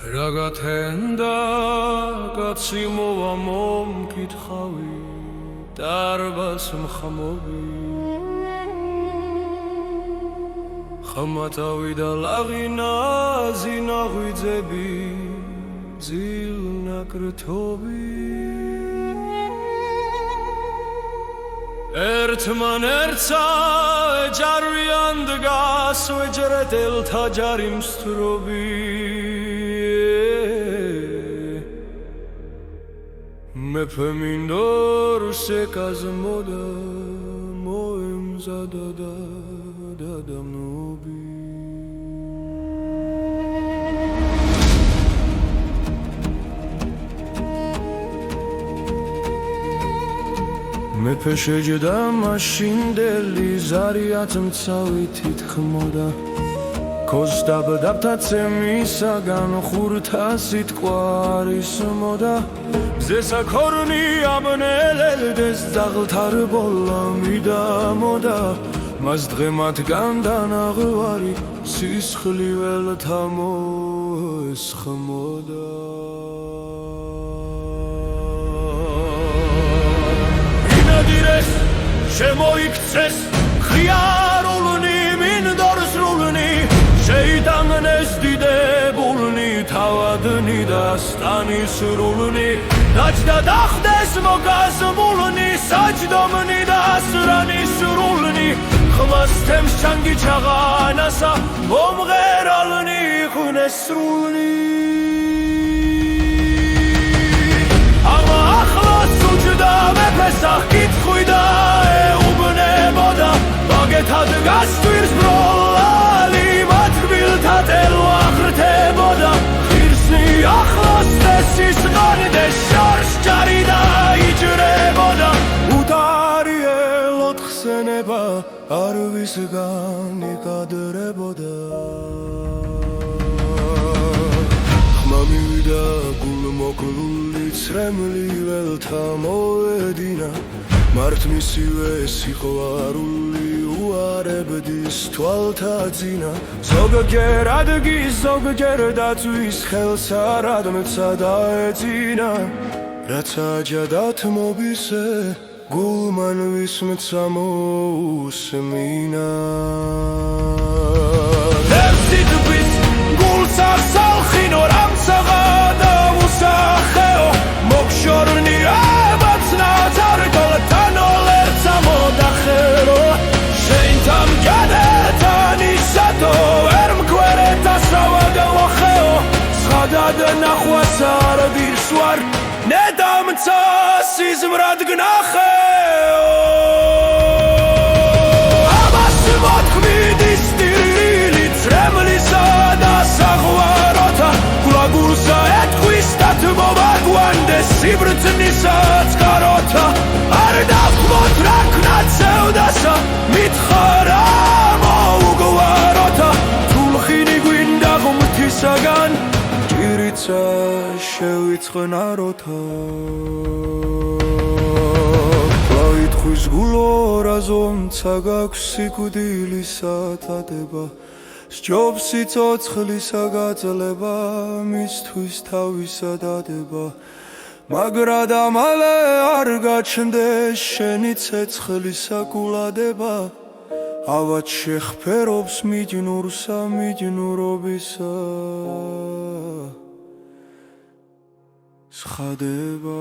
Ragathenda kacsi mowa momkitxavi darbats mxamovi Xamatavi da lagina zinagvidzebi zilnakrtovi Ertman ertsa ejarvian dgas veჯერეთ ელთა ჯარი მსთრობი მეფე მინდო რუსეკაზმოდა მოემზადა და დადამნობი მეფე შეჯდა მაშინდელი ზარიათ მცავით ითქმოდა ქოსდაბდაბთა ცემისაგან ხურთა სიტყვარის მოდა ზესაქორნი აბნელელდეს ძაღლთარბოლა მიდამოდა მას დღემათგან დანაღვარი სისხლიველთა მოესხმოდა შემოიქცეს ხიარულნი მინდორსრულნი შეიტანეს დიდებულნი თავადნი და სტანისრულნი დაჯდა დახდეს მოგაზმულნი საჯდომნი და ასრანისრულნი ხმას თემს ჩანგი ჩაღანასა მომღერალნი იყვნენ სრულნი ამა ახლოს უჯდა მეფესა კითხვი და Bagethad gastvirs brolali matgvilta telvahrteboda Khirsni akhlos tesis qardes shars jari da ijreboda Utarielot khseneba ar visgan iqadreboda Khma mivida gul mokluli tsremli velta moedina Mart misive sixvaruli uarebdis tvalta dzina Zogger adgis zogger datvis xels ar admtsa daedzina Rats ajadat mobise gulman vismtsa mousmina Devsitvis gulsar salkhinor amtsaga da usakeo Mokshorni abatsna targol Შენთან გადათანისათო ვერ მგვერეთა სავაგა ვახეო ცხადად ნახვას არ ვირს ვარ ნედამცა სიზმრად გნახეო ამას მოთქმიდი სტილი წრემლისა და საღვაროთა გულაგულსა ეთქვის დათმოვაგვანდეს სიბრწნისა წყაროთა არ დავქმოთ რაკნაცევდასა მითხარა მოუგვაროთა თულხინი გვინდა ღმრთისაგან ჭირიცა შევიწყნაროთა ლავითხვის გულო რაზომცა გაქვს სიკვდილისა თადება სჯობს სიცოცხლისა გაძლება მისთვის თავისა დადება Magra da male ar gaჩნდეს შენი ცეცხლისა გულადება ავად შეხფერობს მიჯნურსა მიჯნურობისა სხადება